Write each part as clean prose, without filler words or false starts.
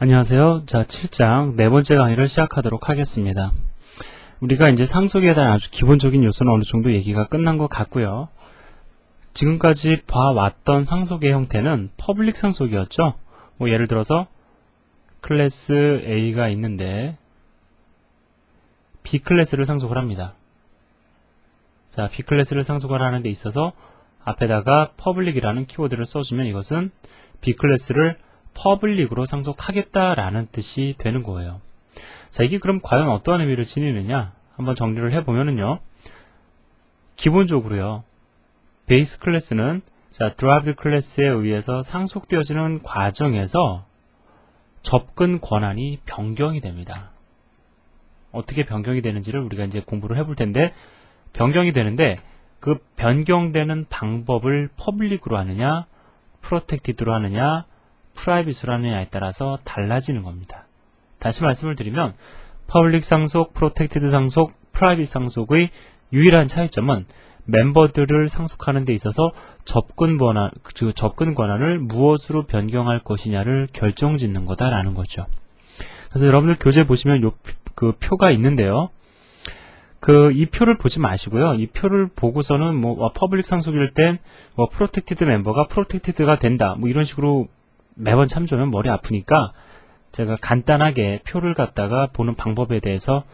안녕하세요. 자, 7장 네 번째 강의를 시작하도록 하겠습니다. 우리가 이제 상속에 대한 아주 기본적인 요소는 어느 정도 얘기가 끝난 것 같고요. 지금까지 봐왔던 상속의 형태는 퍼블릭 상속이었죠. 예를 들어서 클래스 A가 있는데 B클래스를 상속을 합니다. 자, B클래스를 상속을 하는 데 있어서 앞에다가 퍼블릭이라는 키워드를 써주면 이것은 B클래스를 퍼블릭으로 상속하겠다라는 뜻이 되는 거예요. 자, 이게 그럼 과연 어떠한 의미를 지니느냐? 한번 정리를 해보면은요. 기본적으로요. 베이스 클래스는 derived 클래스에 의해서 상속되어지는 과정에서 접근 권한이 변경이 됩니다. 어떻게 변경이 되는지를 우리가 이제 공부를 해볼 텐데, 변경이 되는데 그 변경되는 방법을 퍼블릭으로 하느냐, 프로텍티드로 하느냐, 프라이빗으로 하느냐에 따라서 달라지는 겁니다. 다시 말씀을 드리면 퍼블릭 상속, 프로텍티드 상속, 프라이빗 상속의 유일한 차이점은 멤버들을 상속하는 데 있어서 접근 권한을 무엇으로 변경할 것이냐를 결정짓는 거다라는 거죠. 그래서 여러분들 교재 보시면 그 표가 있는데요. 이 표를 보지 마시고요. 이 표를 보고서는 퍼블릭 상속일 땐 프로텍티드 멤버가 프로텍티드가 된다. 이런 식으로 매번 참조하면 머리 아프니까 제가 간단하게 표를 갖다가 보는 방법에 대해서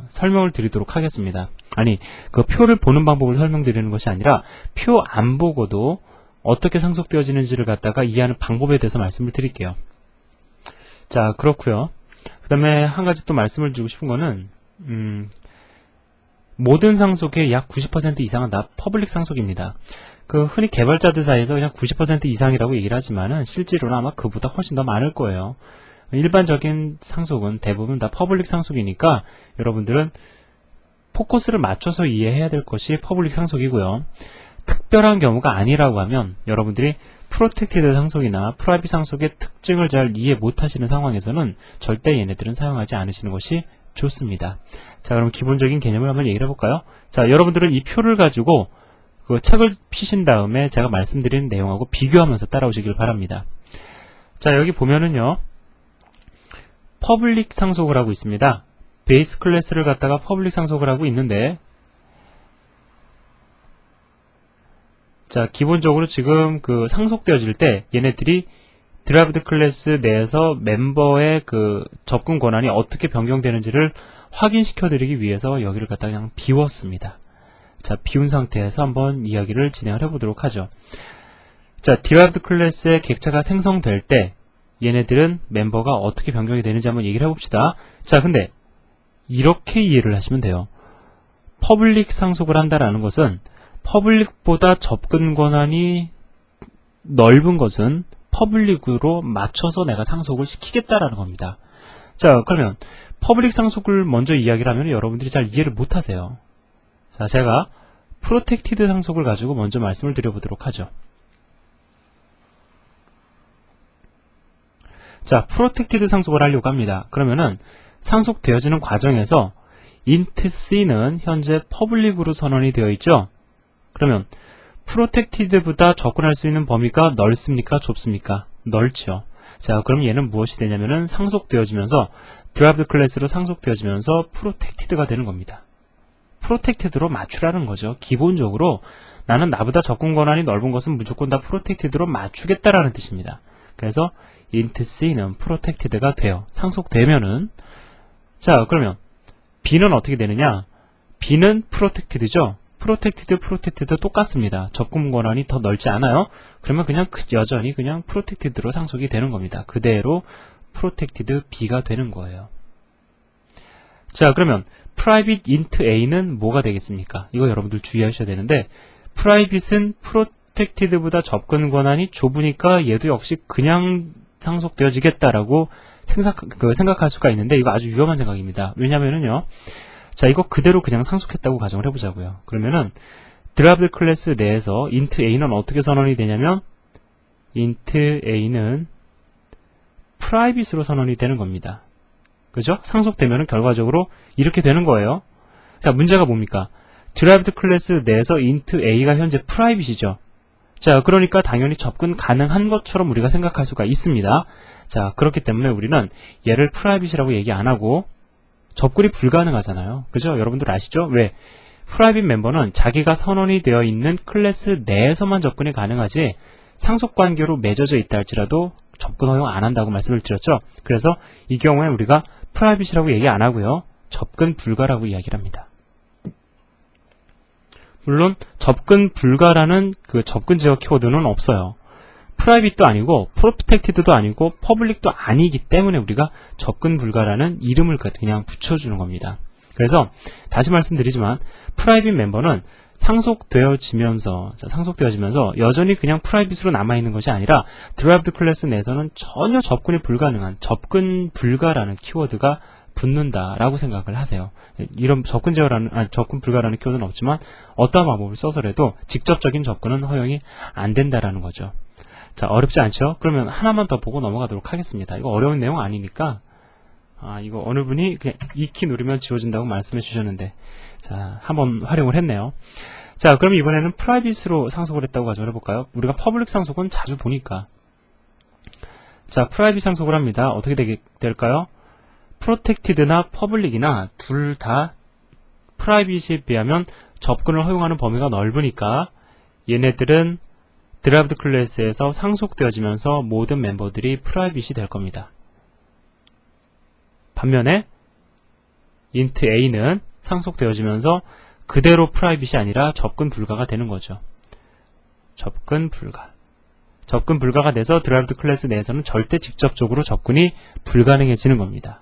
설명을 드리도록 하겠습니다. 아니, 그 표를 보는 방법을 설명드리는 것이 아니라 표 안 보고도 어떻게 상속되어지는지를 갖다가 이해하는 방법에 대해서 말씀을 드릴게요. 자, 그렇고요. 그 다음에 한 가지 또 말씀을 드리고 싶은 거는 모든 상속의 약 90% 이상은 다 퍼블릭 상속입니다. 흔히 개발자들 사이에서 그냥 90% 이상이라고 얘기를 하지만은 실제로는 아마 그보다 훨씬 더 많을 거예요. 일반적인 상속은 대부분 다 퍼블릭 상속이니까 여러분들은 포커스를 맞춰서 이해해야 될 것이 퍼블릭 상속이고요. 특별한 경우가 아니라고 하면 여러분들이 프로텍티드 상속이나 프라이빗 상속의 특징을 잘 이해 못하시는 상황에서는 절대 얘네들은 사용하지 않으시는 것이 좋습니다. 자, 그럼 기본적인 개념을 한번 얘기를 해볼까요? 자, 여러분들은 이 표를 가지고 그 책을 피신 다음에 제가 말씀드린 내용하고 비교하면서 따라오시길 바랍니다. 자, 여기 보면은요. 퍼블릭 상속을 하고 있습니다. 베이스 클래스를 갖다가 퍼블릭 상속을 하고 있는데, 자, 기본적으로 지금 상속되어질 때 얘네들이 derived 클래스 내에서 멤버의 접근 권한이 어떻게 변경되는지를 확인시켜 드리기 위해서 여기를 갖다가 그냥 비웠습니다. 자, 비운 상태에서 한번 이야기를 진행을 해보도록 하죠. 자, derived 클래스의 객체가 생성될 때 얘네들은 멤버가 어떻게 변경이 되는지 한번 얘기를 해봅시다. 자, 근데 이렇게 이해를 하시면 돼요. 퍼블릭 상속을 한다라는 것은 퍼블릭보다 접근 권한이 넓은 것은 퍼블릭으로 맞춰서 내가 상속을 시키겠다라는 겁니다. 자, 그러면 퍼블릭 상속을 먼저 이야기를 하면 여러분들이 잘 이해를 못하세요. 자, 제가 프로텍티드 상속을 가지고 먼저 말씀을 드려보도록 하죠. 자, 프로텍티드 상속을 하려고 합니다. 그러면은 상속되어지는 과정에서 int c는 현재 퍼블릭으로 선언이 되어 있죠. 그러면 프로텍티드보다 접근할 수 있는 범위가 넓습니까? 좁습니까? 넓죠. 자, 그럼 얘는 무엇이 되냐면은 상속되어지면서 derived 클래스로 상속되어지면서 프로텍티드가 되는 겁니다. 프로텍티드로 맞추라는 거죠. 기본적으로 나는 나보다 접근 권한이 넓은 것은 무조건 다 프로텍티드로 맞추겠다라는 뜻입니다. 그래서 int c는 프로텍티드가 돼요. 상속되면은. 자, 그러면 b는 어떻게 되느냐? b는 프로텍티드죠. 프로텍티드 똑같습니다. 접근 권한이 더 넓지 않아요? 그러면 그냥 여전히 그냥 프로텍티드로 상속이 되는 겁니다. 그대로 프로텍티드 b가 되는 거예요. 자, 그러면 private int a는 뭐가 되겠습니까? 이거 여러분들 주의하셔야 되는데, private 프로텍티드보다 접근 권한이 좁으니까 얘도 역시 그냥 상속되어지겠다라고 생각할 수가 있는데, 이거 아주 위험한 생각입니다. 왜냐면은요, 자, 이거 그대로 그냥 상속했다고 가정을 해보자고요. 그러면은 derived 클래스 내에서 int a는 어떻게 선언이 되냐면 int a는 private으로 선언이 되는 겁니다. 그죠? 상속되면은 결과적으로 이렇게 되는 거예요. 자, 문제가 뭡니까? derived 클래스 내에서 int a가 현재 private이죠. 자, 그러니까 당연히 접근 가능한 것처럼 우리가 생각할 수가 있습니다. 자, 그렇기 때문에 우리는 얘를 프라이빗이라고 얘기 안 하고 접근이 불가능하잖아요. 그죠? 여러분들 아시죠? 왜? 프라이빗 멤버는 자기가 선언이 되어 있는 클래스 내에서만 접근이 가능하지 상속관계로 맺어져 있다 할지라도 접근 허용 안 한다고 말씀을 드렸죠. 그래서 이 경우에 우리가 프라이빗이라고 얘기 안 하고요. 접근 불가라고 이야기를 합니다. 물론 접근 불가라는 그 접근 제어 키워드는 없어요. 프라이빗도 아니고 프로텍티드도 아니고 퍼블릭도 아니기 때문에 우리가 접근 불가라는 이름을 그냥 붙여주는 겁니다. 그래서 다시 말씀드리지만 프라이빗 멤버는 상속되어지면서 여전히 그냥 프라이빗으로 남아있는 것이 아니라 derived 클래스 내에서는 전혀 접근이 불가능한 접근 불가라는 키워드가 붙는다라고 생각을 하세요. 이런 접근 불가라는 키워드는 없지만 어떠한 방법을 써서라도 직접적인 접근은 허용이 안 된다라는 거죠. 자, 어렵지 않죠? 그러면 하나만 더 보고 넘어가도록 하겠습니다. 이거 어려운 내용 아니니까 이거 어느 분이 그냥 이 키 누르면 지워진다고 말씀해 주셨는데 자, 한번 활용을 했네요. 자, 그럼 이번에는 프라이빗으로 상속을 했다고 가정을 해볼까요? 우리가 퍼블릭 상속은 자주 보니까 자, 프라이빗 상속을 합니다. 어떻게 될까요? 프로텍티드나 퍼블릭이나 둘 다 프라이빗에 비하면 접근을 허용하는 범위가 넓으니까 얘네들은 derived 클래스에서 상속되어지면서 모든 멤버들이 프라이빗이 될 겁니다. 반면에 int a는 상속되어지면서 그대로 프라이빗이 아니라 접근 불가가 되는 거죠. 접근 불가가 돼서 derived 클래스 내에서는 절대 직접적으로 접근이 불가능해지는 겁니다.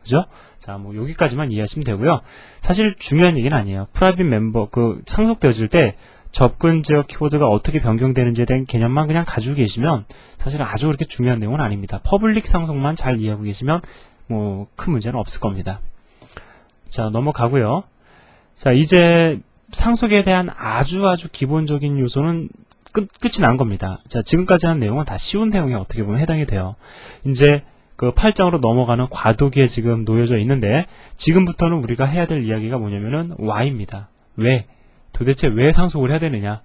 그죠? 자, 뭐 여기까지만 이해하시면 되고요. 사실 중요한 얘기는 아니에요. 프라이빗 멤버 상속되어질 때 접근 제어 키워드가 어떻게 변경되는지에 대한 개념만 그냥 가지고 계시면 사실 아주 그렇게 중요한 내용은 아닙니다. 퍼블릭 상속만 잘 이해하고 계시면 뭐 큰 문제는 없을 겁니다. 자, 넘어가고요. 자, 이제 상속에 대한 아주 기본적인 요소는 끝이 난 겁니다. 자, 지금까지 한 내용은 다 쉬운 내용에 어떻게 보면 해당이 돼요. 이제 그 8장으로 넘어가는 과도기에 지금 놓여져 있는데 지금부터는 우리가 해야 될 이야기가 뭐냐면은 why입니다. 왜? 도대체 왜 상속을 해야 되느냐?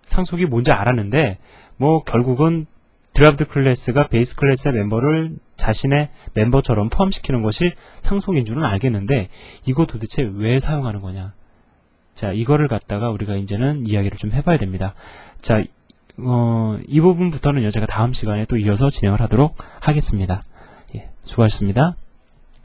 상속이 뭔지 알았는데 뭐 결국은 derived 클래스가 베이스 클래스의 멤버를 자신의 멤버처럼 포함시키는 것이 상속인 줄은 알겠는데 이거 도대체 왜 사용하는 거냐? 자, 이거를 갖다가 우리가 이제는 이야기를 좀 해봐야 됩니다. 자, 이 부분부터는 제가 다음 시간에 또 이어서 진행을 하도록 하겠습니다. 예, 수고하셨습니다.